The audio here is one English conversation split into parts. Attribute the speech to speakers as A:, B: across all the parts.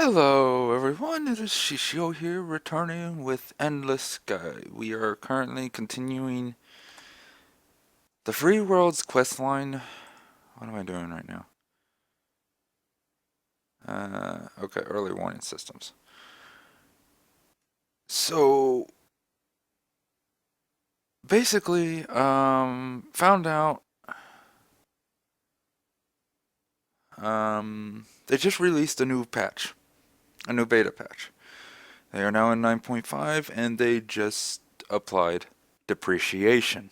A: Hello everyone, it is Shishio here, returning with Endless Sky. We are currently continuing the Free Worlds questline. What am I doing right now? Okay, early warning systems. So, basically, found out, they just released a new patch, a new beta patch. They are now in 9.5 and they just applied depreciation.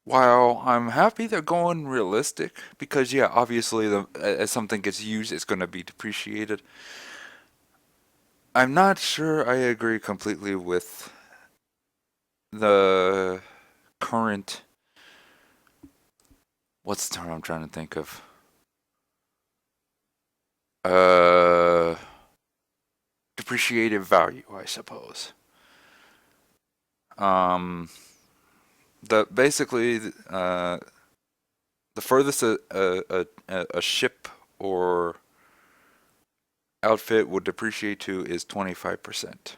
A: While I'm happy they're going realistic, because yeah, obviously as something gets used, it's going to be depreciated. I'm not sure I agree completely with the current, what's the term I'm trying to think of? Uh, Depreciative value, I suppose. Um, the basically the furthest a ship or outfit would depreciate to is 25%.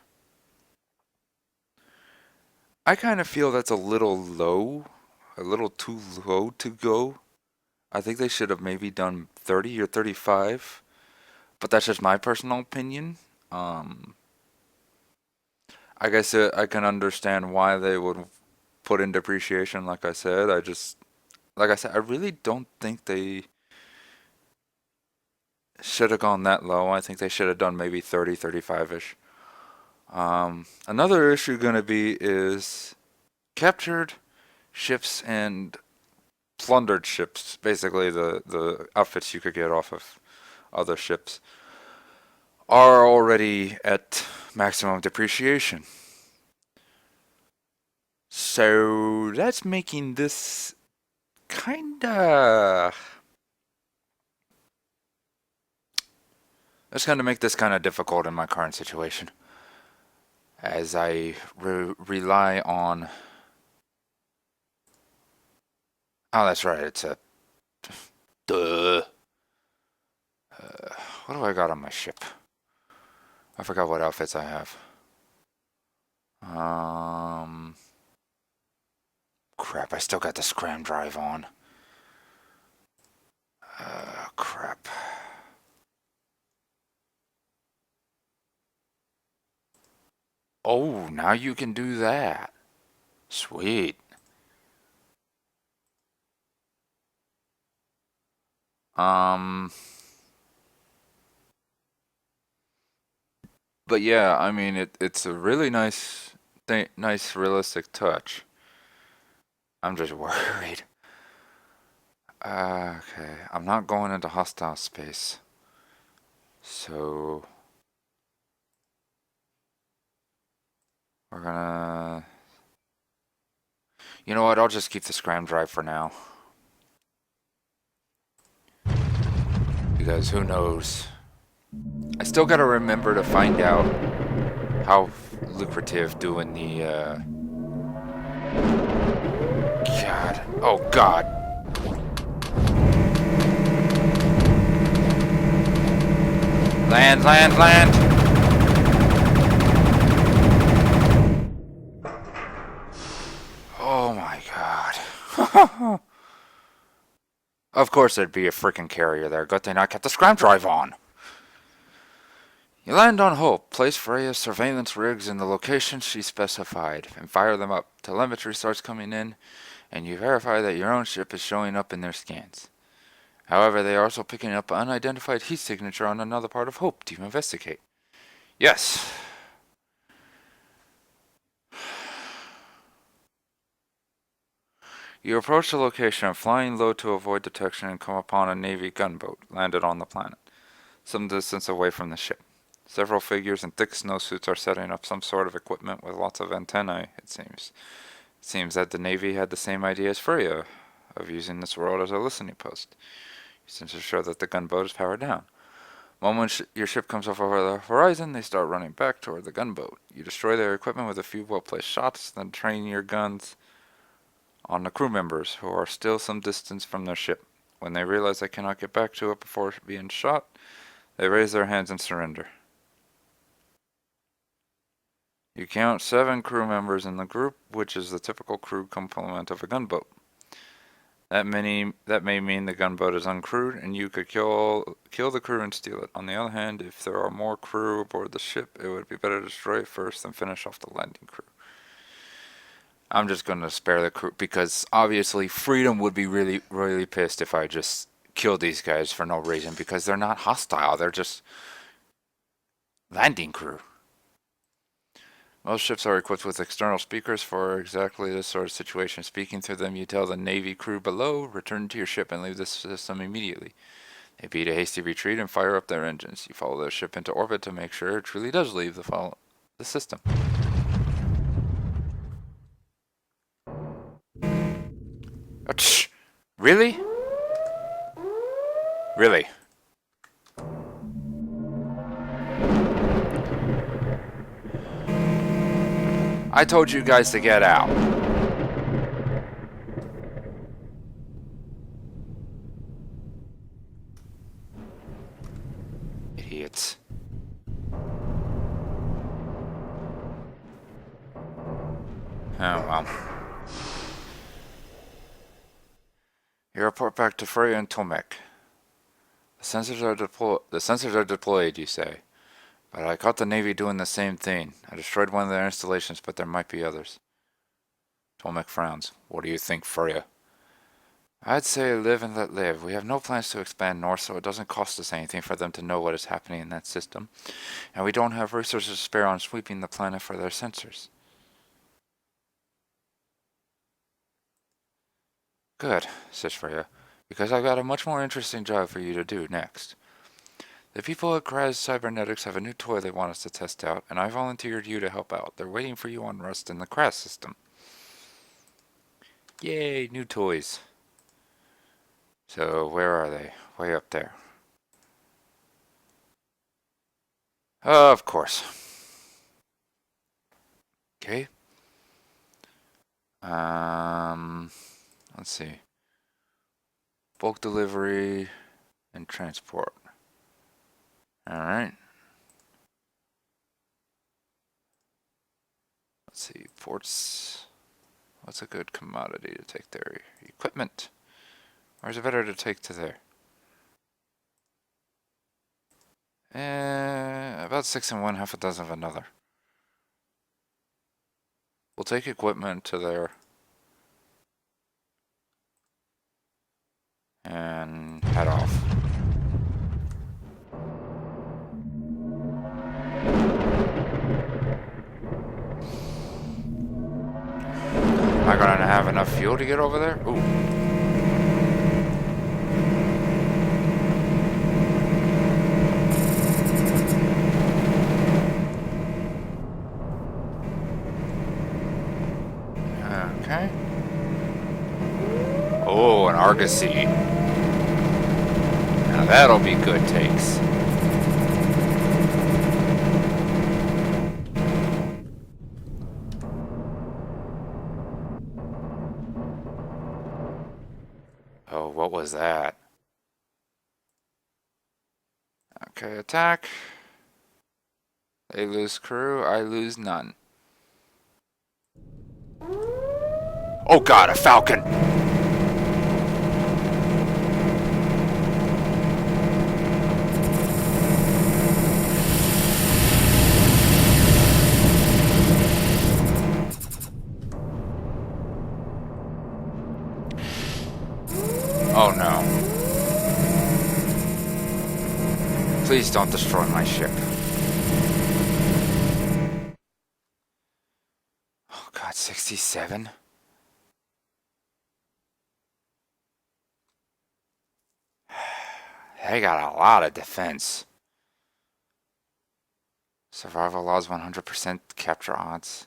A: I kind of feel that's a little low, a little too low to go. I think they should have maybe done 30 or 35, but that's just my personal opinion. Um, I guess I can understand why they would put in depreciation, like I said. Like I said, I really don't think they should have gone that low. I think they should have done maybe 30, 35-ish. Another issue going to be is captured ships and plundered ships, basically the outfits you could get off of other ships, are already at maximum depreciation. So that's making this kinda. That's gonna make this kind of difficult in my current situation, as I rely on. Oh, that's right. It's a duh. What do I got on my ship? I forgot what outfits I have. Um, Crap. I still got the scram drive on. Crap. Oh, now you can do that. Sweet. Um, but yeah, I mean it's a really nice realistic touch. I'm just worried. Okay, I'm not going into hostile space. So we're gonna. You know what? I'll just keep the scram drive for now. Because who knows? I still gotta remember to find out how lucrative doing the, God. Oh, God. Land, land, land! Oh my God. Of course there'd be a freaking carrier there. Good thing I kept the scram drive on. You land on Hope, place Freya's surveillance rigs in the location she specified, and fire them up. Telemetry starts coming in, and you verify that your own ship is showing up in their scans. However, they are also picking up an unidentified heat signature on another part of Hope. Do you investigate? Yes. You approach the location, flying low to avoid detection, and come upon a Navy gunboat landed on the planet, some distance away from the ship. Several figures in thick snowsuits are setting up some sort of equipment with lots of antennae, it seems. It seems that the Navy had the same idea as Freya, of using this world as a listening post. You seem to show that the gunboat is powered down. Moment your ship comes up over the horizon, they start running back toward the gunboat. You destroy their equipment with a few well-placed shots, then train your guns on the crew members, who are still some distance from their ship. When they realize they cannot get back to it before being shot, they raise their hands and surrender. You count 7 crew members in the group, which is the typical crew complement of a gunboat. That may mean the gunboat is uncrewed, and you could kill the crew and steal it. On the other hand, if there are more crew aboard the ship, it would be better to destroy it first than finish off the landing crew. I'm just going to spare the crew, because obviously Freedom would be really, really pissed if I just killed these guys for no reason, because they're not hostile, they're just landing crew. Most ships are equipped with external speakers for exactly this sort of situation. Speaking through them, you tell the Navy crew below, return to your ship and leave this system immediately. They beat a hasty retreat and fire up their engines. You follow their ship into orbit to make sure it truly does leave the system. Really? Really? I told you guys to get out. Idiots. Oh well. You report back to Freya and Tomek. The sensors are deployed, you say. But I caught the Navy doing the same thing. I destroyed one of their installations, but there might be others. Tomek frowns. What do you think, Freya? I'd say live and let live. We have no plans to expand north, so it doesn't cost us anything for them to know what is happening in that system. And we don't have resources to spare on sweeping the planet for their sensors. Good, says Freya, because I've got a much more interesting job for you to do next. The people at Kraz Cybernetics have a new toy they want us to test out, and I volunteered you to help out. They're waiting for you on Rust in the Kraz system. Yay, new toys. So, where are they? Way up there. Of course. Okay. Let's see. Bulk delivery and transport. Alright. Let's see. Ports. What's a good commodity to take there? Equipment. Or is it better to take to there? About 6 in one, half a dozen of another. We'll take equipment to there. And head off. Am I gonna have enough fuel to get over there? Ooh. Okay. Oh, an Argosy. Now that'll be good takes. Oh, what was that? Okay, attack. They lose crew, I lose none. Oh god, a falcon! Oh no. Please don't destroy my ship. Oh god, 67? They got a lot of defense. Survival laws 100% capture odds.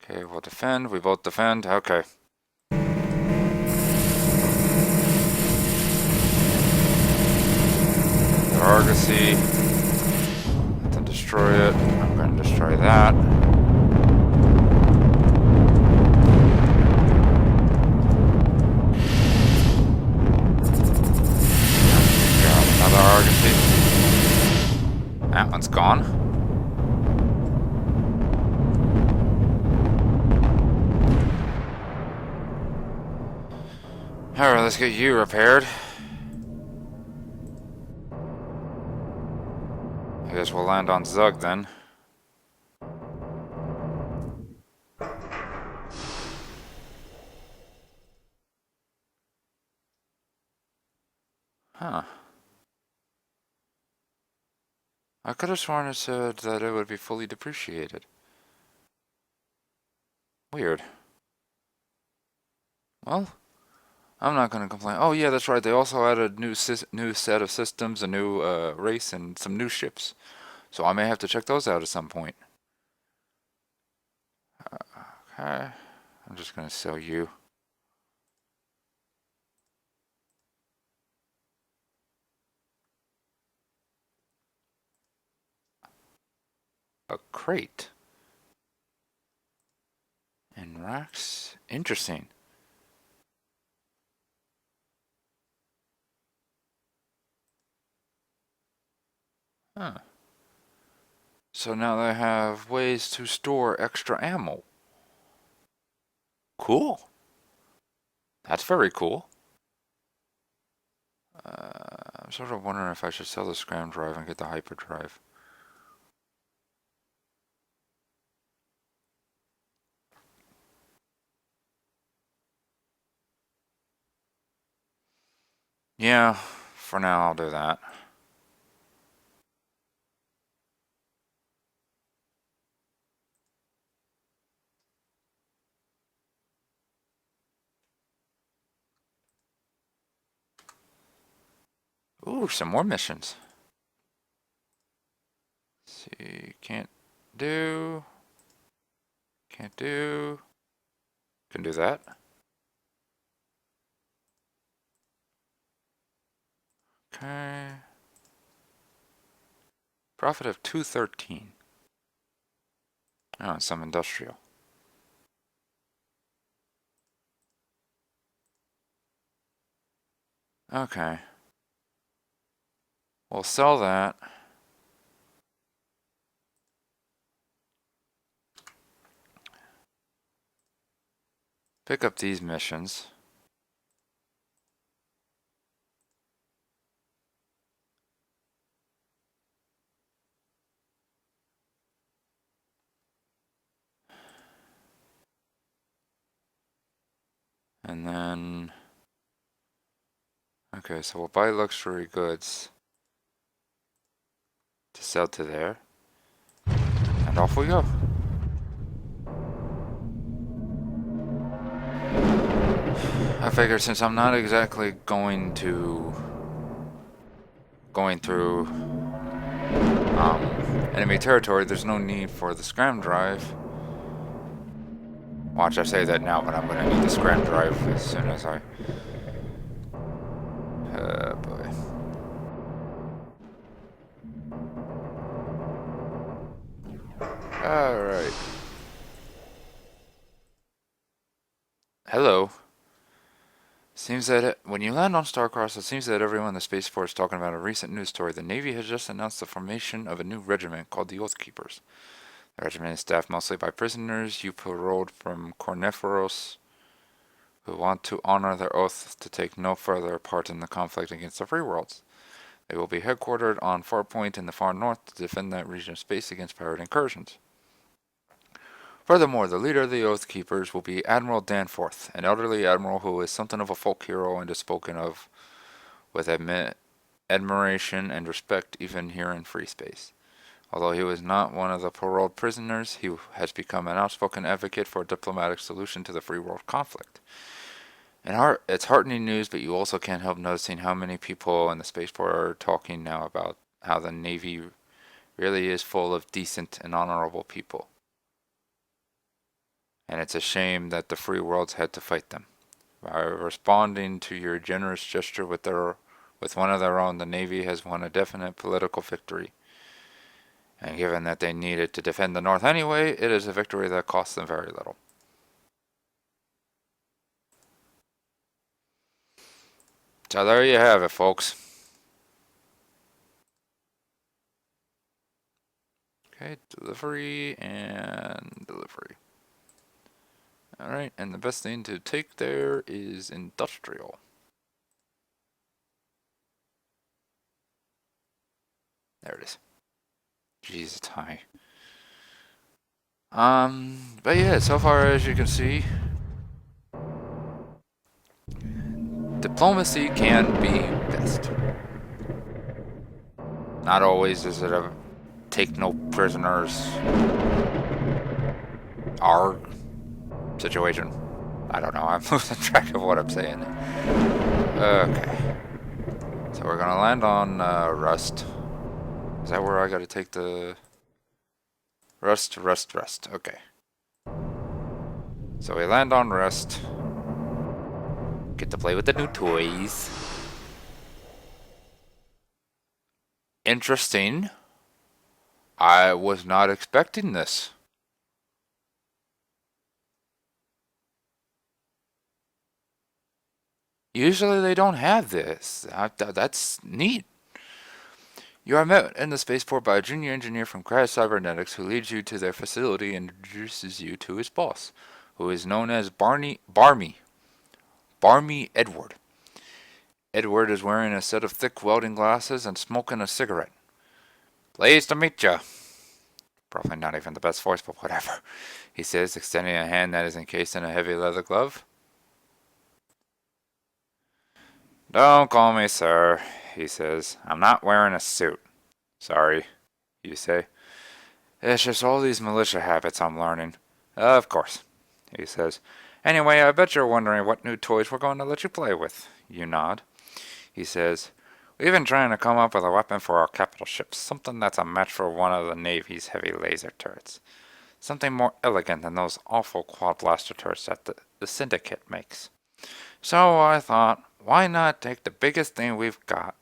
A: Okay, we'll defend. We both defend. Okay. The Argosy. Let them destroy it. I'm going to destroy that. One's gone. Alright, let's get you repaired. I guess we'll land on Zug then. Huh. I could have sworn it said that it would be fully depreciated. Weird. Well, I'm not gonna complain. Oh yeah, that's right. They also added a new set of systems, a new race, and some new ships. So I may have to check those out at some point. Okay. I'm just gonna sell you. A crate. And racks. Interesting. Huh. So now they have ways to store extra ammo. Cool. That's very cool. I'm sort of wondering if I should sell the scram drive and get the hyperdrive. Yeah, for now I'll do that. Ooh, some more missions. Let's see, can't do. Can't do. Can do that. Okay. Profit of 213. Oh, and some industrial. Okay. We'll sell that. Pick up these missions. And then... Okay, so we'll buy luxury goods to sell to there. And off we go. I figured since I'm not exactly going through um, enemy territory, there's no need for the scram drive. Watch, I say that now, but I'm gonna need the scram drive as soon as I... boy. Alright. Hello. Seems that when you land on Starcross, it seems that everyone in the Space Force is talking about a recent news story. The Navy has just announced the formation of a new regiment called the Oath Keepers. The regiment is staffed mostly by prisoners you paroled from Corniferos who want to honor their oath to take no further part in the conflict against the free worlds. They will be headquartered on Farpoint in the far north to defend that region of space against pirate incursions. Furthermore, the leader of the Oath Keepers will be Admiral Danforth, an elderly admiral who is something of a folk hero and is spoken of with admiration and respect even here in free space. Although he was not one of the paroled prisoners, he has become an outspoken advocate for a diplomatic solution to the free world conflict. And it's heartening news, but you also can't help noticing how many people in the spaceport are talking now about how the Navy really is full of decent and honorable people. And it's a shame that the free worlds had to fight them. By responding to your generous gesture with one of their own, the Navy has won a definite political victory. And given that they needed to defend the North anyway, it is a victory that costs them very little. So there you have it, folks. Okay, delivery and delivery. Alright, and the best thing to take there is industrial. There it is. Jeez, it's high. But yeah, so far as you can see, diplomacy can be best. Not always is it a take no prisoners our situation. I don't know, I'm losing track of what I'm saying. Okay. So we're gonna land on Rust. Is that where I gotta take the... Rust. Okay. So we land on Rust. Get to play with the new toys. Interesting. I was not expecting this. Usually they don't have this. That's neat. You are met in the spaceport by a junior engineer from Crash Cybernetics who leads you to their facility and introduces you to his boss, who is known as Barmy Edward. Edward is wearing a set of thick welding glasses and smoking a cigarette. Pleased to meet you. Probably not even the best voice, but whatever, he says, extending a hand that is encased in a heavy leather glove. Don't call me sir, he says. I'm not wearing a suit. Sorry, you say. It's just all these militia habits I'm learning. Of course, he says. Anyway, I bet you're wondering what new toys we're going to let you play with. You nod. He says, we've been trying to come up with a weapon for our capital ships, something that's a match for one of the Navy's heavy laser turrets. Something more elegant than those awful quad blaster turrets that the Syndicate makes. So I thought, why not take the biggest thing we've got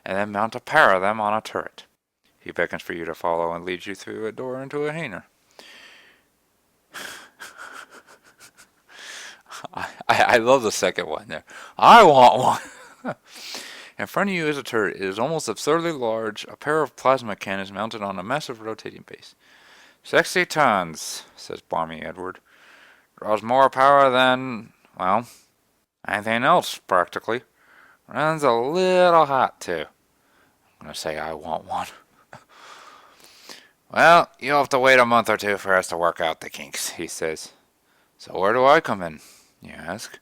A: and then mount a pair of them on a turret? He beckons for you to follow and leads you through a door into a hangar. I love the second one there. I want one. In front of you is a turret. It is almost absurdly large, a pair of plasma cannons mounted on a massive rotating base. 60 tons, says Barmy Edward. Draws more power than, well, anything else, practically. Runs a little hot, too. I'm gonna say I want one. Well, you'll have to wait a month or two for us to work out the kinks, he says. So where do I come in, you ask?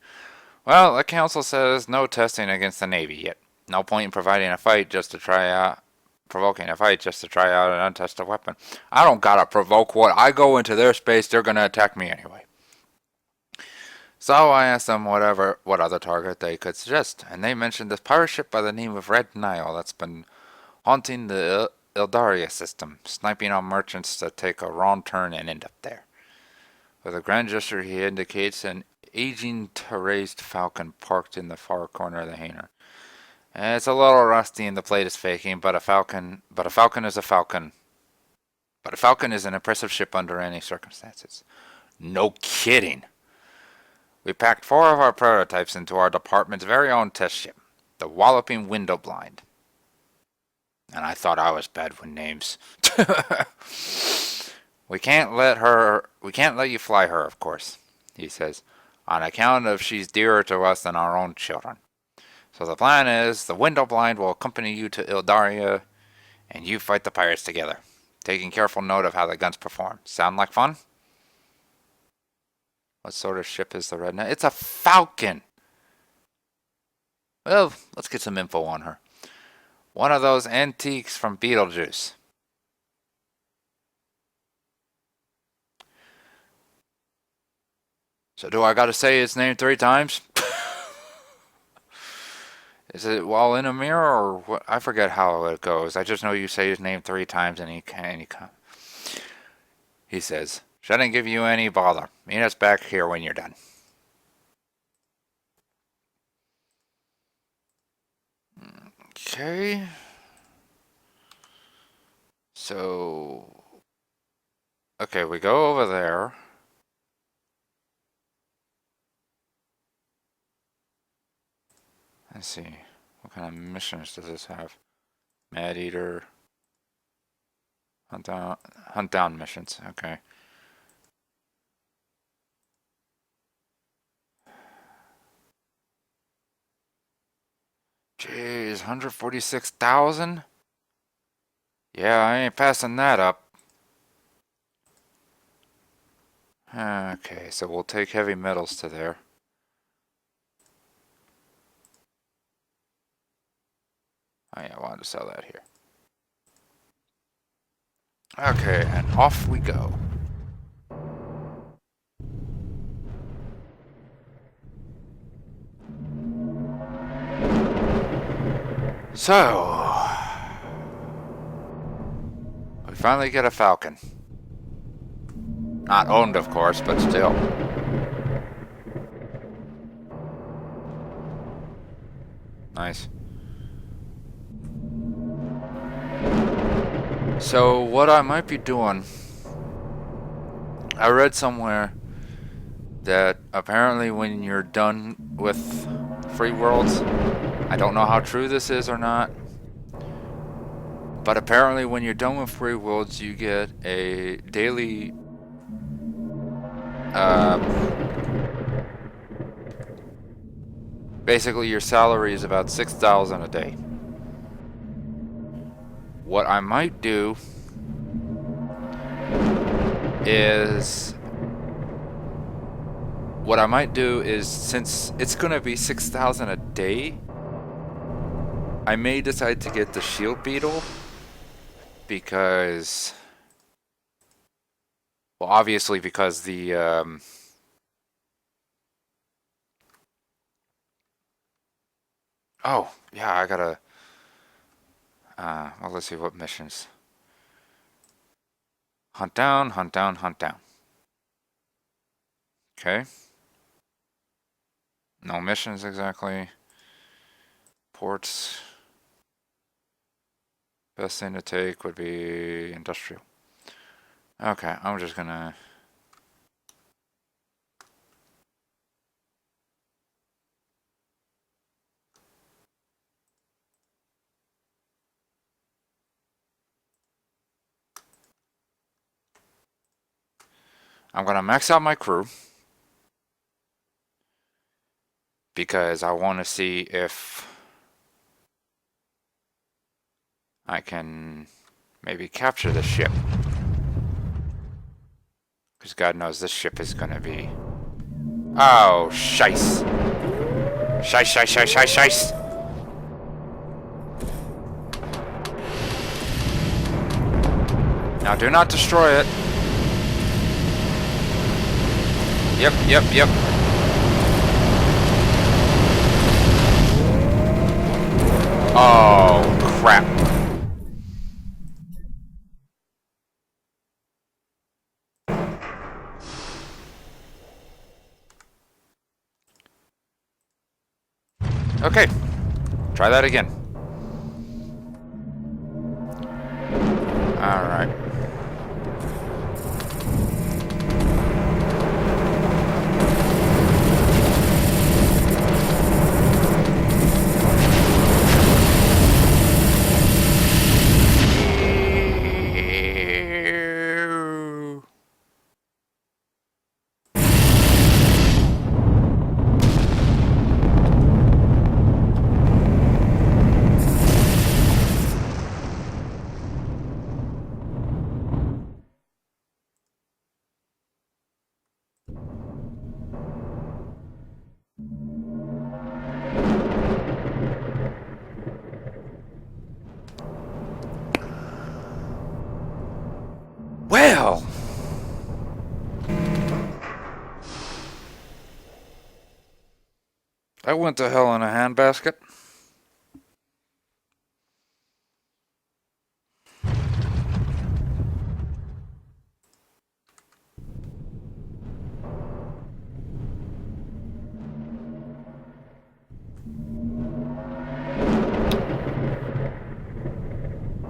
A: Well, the council says no testing against the Navy yet. No point in providing a fight just to try out, provoking a fight just to try out an untested weapon. I don't gotta provoke what. I go into their space, they're gonna attack me anyway. So I asked them what other target they could suggest, and they mentioned this pirate ship by the name of Red Nile that's been haunting the Eldaria system, sniping on merchants that take a wrong turn and end up there. With a grand gesture, he indicates an aging terraced falcon parked in the far corner of the hangar. It's a little rusty and the plate is faking, but a falcon is a falcon. But a falcon is an impressive ship under any circumstances. No kidding. We packed 4 of our prototypes into our department's very own test ship, the Walloping Window Blind. And I thought I was bad with names. We can't let you fly her, of course, he says, on account of she's dearer to us than our own children. So the plan is the Window Blind will accompany you to Eldaria, and you fight the pirates together, taking careful note of how the guns perform. Sound like fun? What sort of ship is the Red Knight? It's a falcon! Well, let's get some info on her. One of those antiques from Beetlejuice. So do I gotta say his name 3 times? Is it while in a mirror or what? I forget how it goes. I just know you say his name 3 times and he says, shouldn't give you any bother. Meet us back here when you're done. Okay. So, okay, we go over there. Let's see. What kind of missions does this have? Mad Eater. Hunt down missions. Okay. Jeez, 146,000? Yeah, I ain't passing that up. Okay, so we'll take heavy metals to there. Oh yeah, I wanted to sell that here. Okay, and off we go. So, we finally get a Falcon. Not owned, of course, but still. Nice. So, what I might be doing, I read somewhere that apparently when you're done with free worlds, I don't know how true this is or not, but apparently when you're done with free worlds, you get a daily basically your salary is about 6,000 a day. What I might do is since it's gonna be 6,000 a day, I may decide to get the shield beetle because, well, obviously because the oh yeah, I gotta well, let's see what missions. Hunt down, hunt down, hunt down. Okay. No missions exactly. Ports. Best thing to take would be industrial. Okay, I'm just gonna... I'm gonna max out my crew. Because I want to see if I can maybe capture the ship. Because God knows this ship is gonna be... Oh, shice. Shice, shice, shice, shice, shice. Now do not destroy it. Yep, yep, yep. Oh, crap. Okay, try that again. Alright. Well, that went to hell in a handbasket.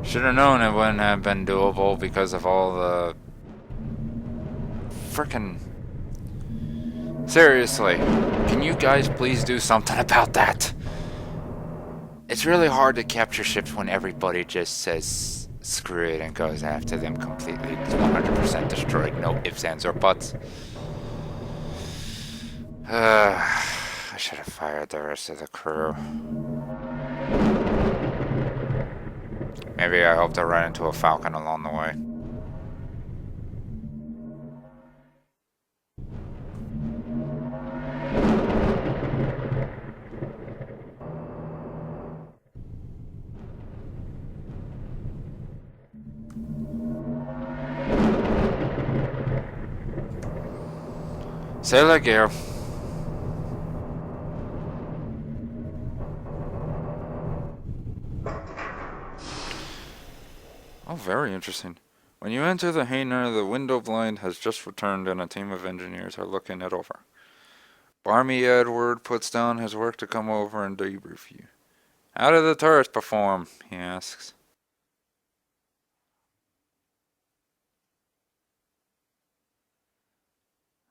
A: Should have known it wouldn't have been doable because of all the frickin'... Seriously, can you guys please do something about that? It's really hard to capture ships when everybody just says Screw it and goes after them completely. It's 100% destroyed. No ifs, ands, or buts. I should have fired the rest of the crew. Maybe I hope to run into a falcon along the way. Sailor gear. Oh, very interesting. When you enter the hangar, the window blind has just returned and a team of engineers are looking it over. Barmy Edward puts down his work to come over and debrief you. How did the turrets perform? He asks.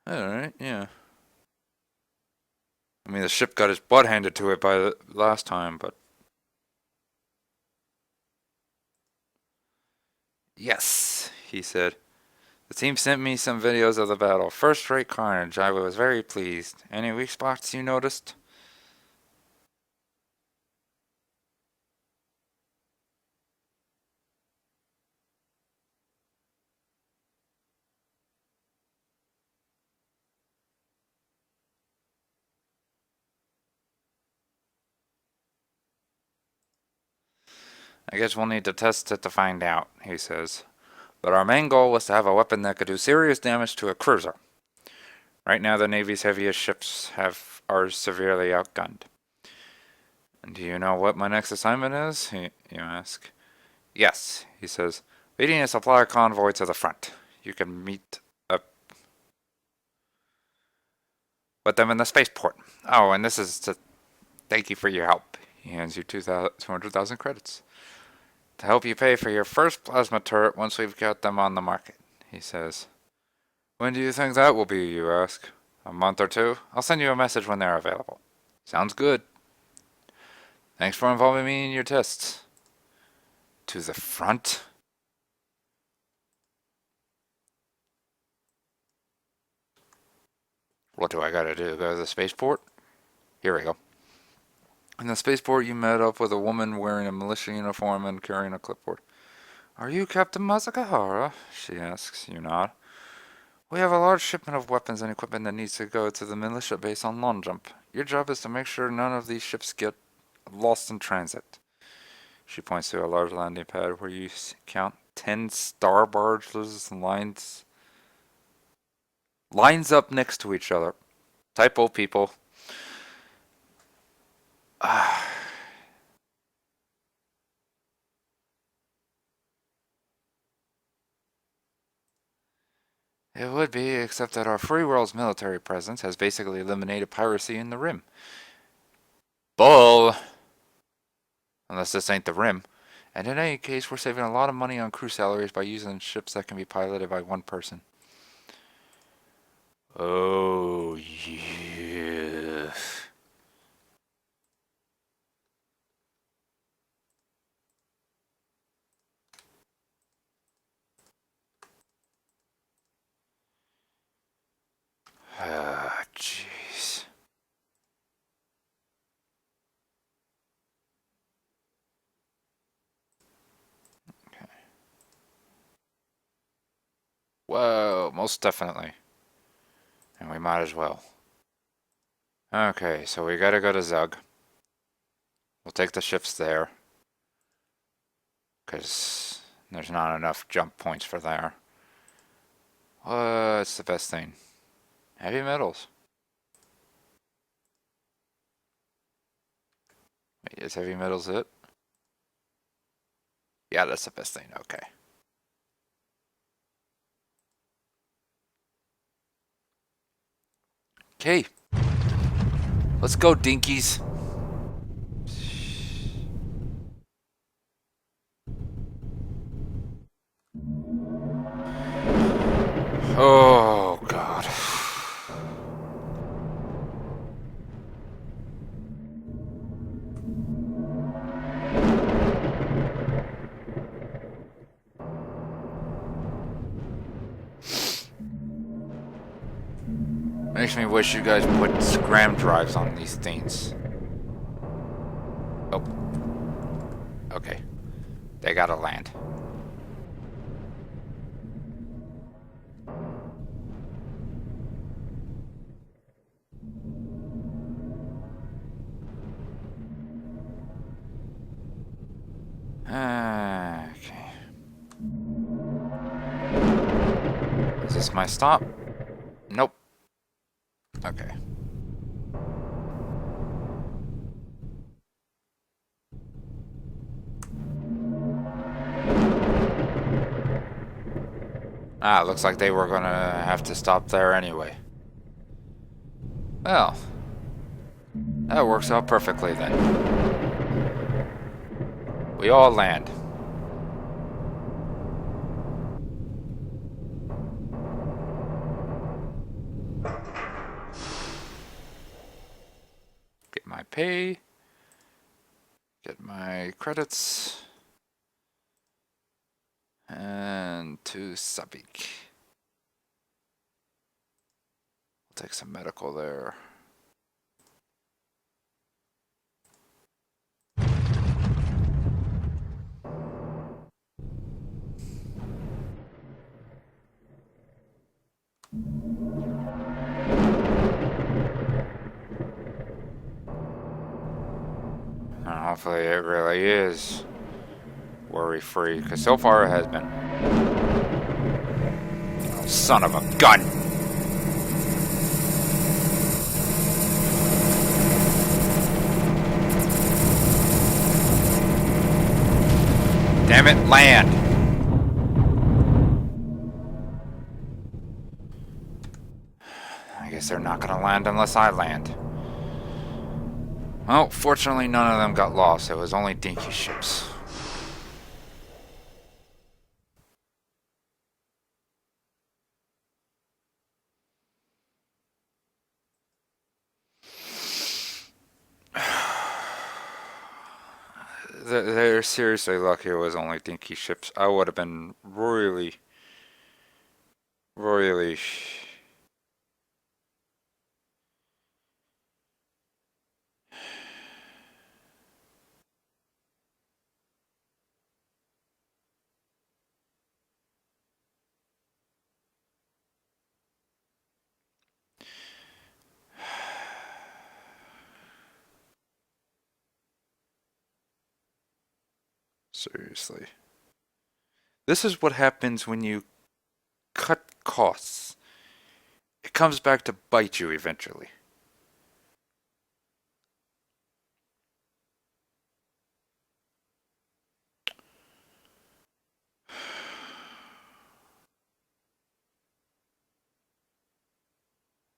A: Alright, yeah. I mean, the ship got his butt handed to it by the last time, but... Yes, he said. The team sent me some videos of the battle. First-rate carnage. I was very pleased. Any weak spots you noticed? I guess we'll need to test it to find out, he says. But our main goal was to have a weapon that could do serious damage to a cruiser. Right now, the Navy's heaviest ships are severely outgunned. And do you know what my next assignment is? You ask. Yes, he says. Leading a supply convoy to the front. You can meet up with them in the spaceport. Oh, and this is to thank you for your help. He hands you 200,000 credits. To help you pay for your first plasma turret once we've got them on the market, he says. When do you think that will be, you ask? A month or two? I'll send you a message when they're available. Sounds good. Thanks for involving me in your tests. To the front? What do I gotta do? Go to the spaceport? Here we go. In the spaceport, you met up with a woman wearing a militia uniform and carrying a clipboard. Are you Captain Masakahara? She asks. You nod. We have a large shipment of weapons and equipment that needs to go to the militia base on Long Jump. Your job is to make sure none of these ships get lost in transit. She points to a large landing pad where you count 10 star barges lines up next to each other. Typo, people. It would be, except that our free world's military presence has basically eliminated piracy in the Rim. Bull! Unless this ain't the Rim. And in any case, we're saving a lot of money on crew salaries by using ships that can be piloted by one person. Oh, yeah. Ah, jeez. Okay. Whoa, most definitely. And we might as well. Okay, so we gotta go to Zug. We'll take the ships there. Because there's not enough jump points for there. What's the best thing? Heavy metals. Wait, is heavy metals it? Yeah, that's the best thing. Okay. Okay. Let's go, dinkies. Oh, God. Makes me wish you guys put scram drives on these things. Oh. Okay. They gotta land. Okay. Is this my stop? Nope. Okay. Ah, looks like they were gonna have to stop there anyway. Well, that works out perfectly then. We all land. Get my pay. Get my credits. And to Sabik. We'll take some medical there. And hopefully it really is worry-free, because so far it has been. Oh, son of a gun! Damn it, land! I guess they're not gonna land unless I land. Well, fortunately none of them got lost. It was only dinky ships. They're seriously lucky it was only dinky ships. I would have been really, really... Seriously. This is what happens when you cut costs. It comes back to bite you eventually.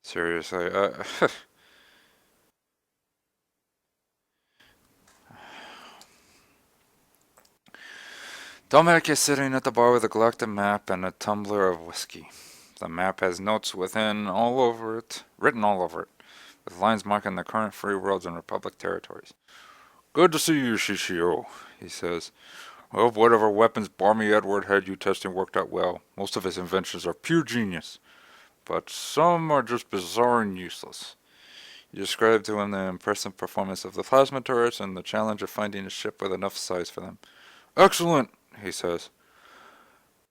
A: Seriously, Domek is sitting at the bar with a galactic map and a tumbler of whiskey. The map has notes written all over it, with lines marking the current free worlds and republic territories. Good to see you, Shishio, he says. I hope whatever weapons Barmy Edward had you testing worked out well. Most of his inventions are pure genius, but some are just bizarre and useless. You described to him the impressive performance of the plasma turrets and the challenge of finding a ship with enough size for them. Excellent, he says.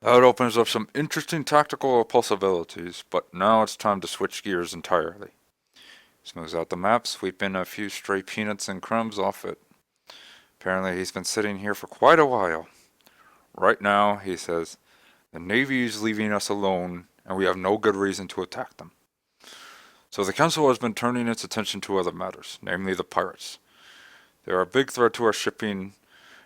A: That opens up some interesting tactical possibilities, but now it's time to switch gears entirely. He smooths out the map, sweeping a few stray peanuts and crumbs off it. Apparently he's been sitting here for quite a while. Right now, he says, the Navy is leaving us alone, and we have no good reason to attack them. So the Council has been turning its attention to other matters, namely the pirates. They are a big threat to our shipping,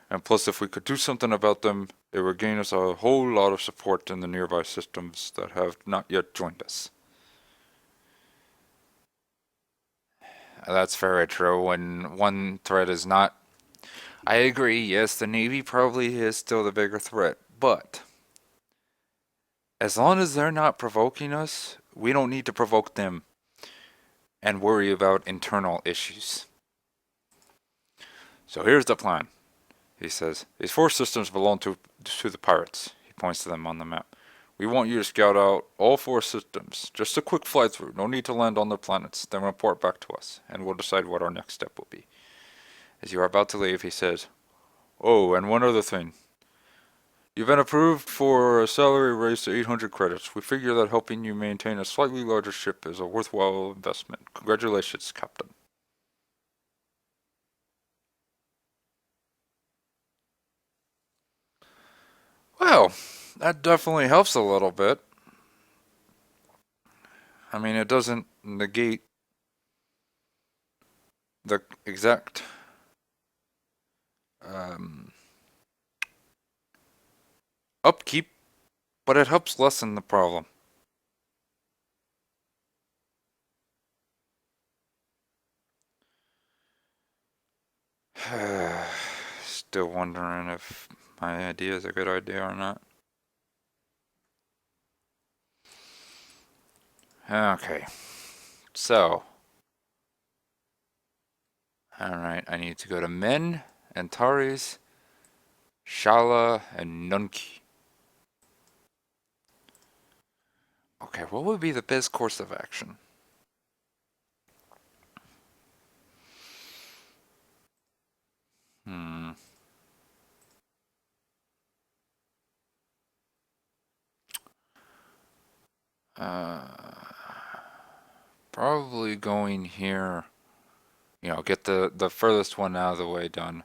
A: and plus if we could do something about them, it would gain us a whole lot of support in the nearby systems that have not yet joined us. That's very true. When one threat is not... I agree, yes, the Navy probably is still the bigger threat, but as long as they're not provoking us, we don't need to provoke them and worry about internal issues. So here's the plan, he says. These four systems belong to the pirates. He points to them on the map. We want you to scout out all 4 systems. Just a quick fly through. No need to land on the planets. Then report back to us, and we'll decide what our next step will be. As you are about to leave, he says, "Oh, and one other thing. You've been approved for a salary raise to 800 credits. We figure that helping you maintain a slightly larger ship is a worthwhile investment. Congratulations, Captain." Well, that definitely helps a little bit. I mean, it doesn't negate the exact um, upkeep, but it helps lessen the problem. Still wondering if my idea is a good idea or not. Okay, so, alright, I need to go to Men, Antares, Shala, and Nunki. Okay, what would be the best course of action? Hmm. Uh, Probably going here. Get the furthest one out of the way done.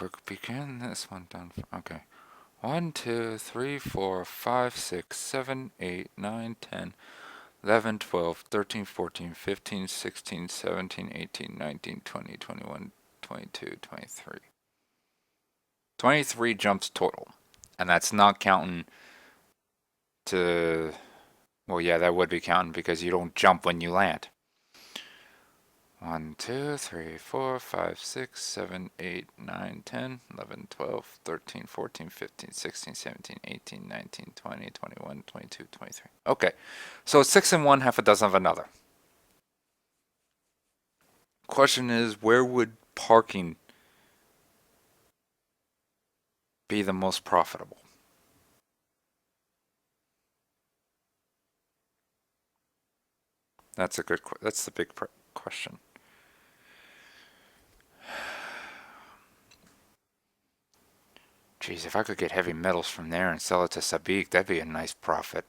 A: We begin this one done. Okay. 1, 2, 3, 4, 5, 6, 7, 8, 9, 10, 11, 12, 13, 14, 15, 16, 17, 18, 19, 20, 21, 22, 23. 23 jumps total. And that's not counting to. Well, yeah, that would be counting because you don't jump when you land. 1, 2, 3, 4, 5, 6, 7, 8, 9, 10, 11, 12, 13, 14, 15, 16, 17, 18, 19, 20, 21, 22, 23. Okay, so 6 in one, half a dozen of another. Question is, where would parking be the most profitable? That's a good. That's the big question. Geez, if I could get heavy metals from there and sell it to Sabik, that'd be a nice profit.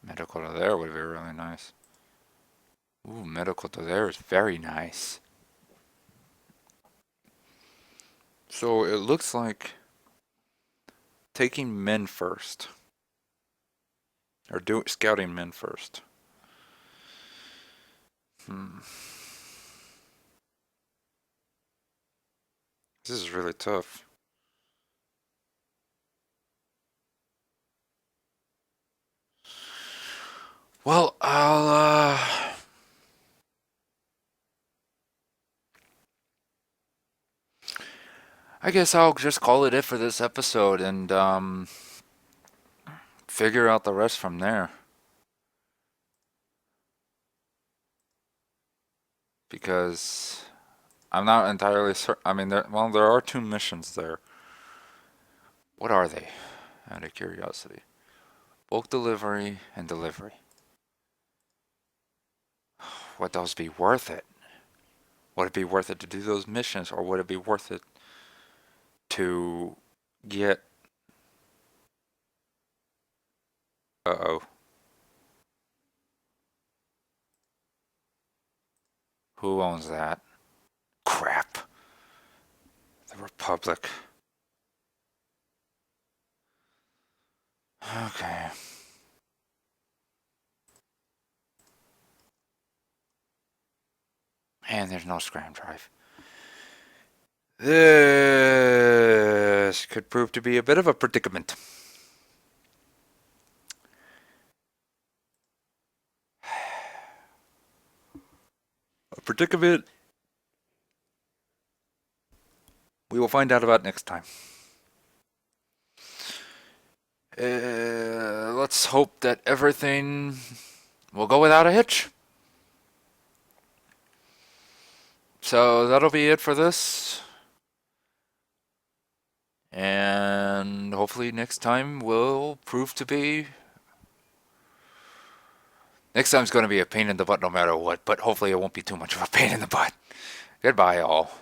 A: Medical to there would be really nice. Ooh, medical to there is very nice. So it looks like taking men first, or scouting men first. Hmm. This is really tough. Well, I guess I'll just call it for this episode and figure out the rest from there. Because I'm not entirely certain. I mean, there are 2 missions there. What are they? Out of curiosity. Bulk delivery and delivery. Would those be worth it? Would it be worth it to do those missions, or would it be worth it to get? Uh-oh. Who owns that? Crap. The Republic. Okay. And there's no scram drive. This could prove to be a bit of a predicament. A predicament we will find out about next time. Let's hope that everything will go without a hitch. So that'll be it for this. And hopefully next time will prove to be. Next time's going to be a pain in the butt no matter what, but hopefully it won't be too much of a pain in the butt. Goodbye, all.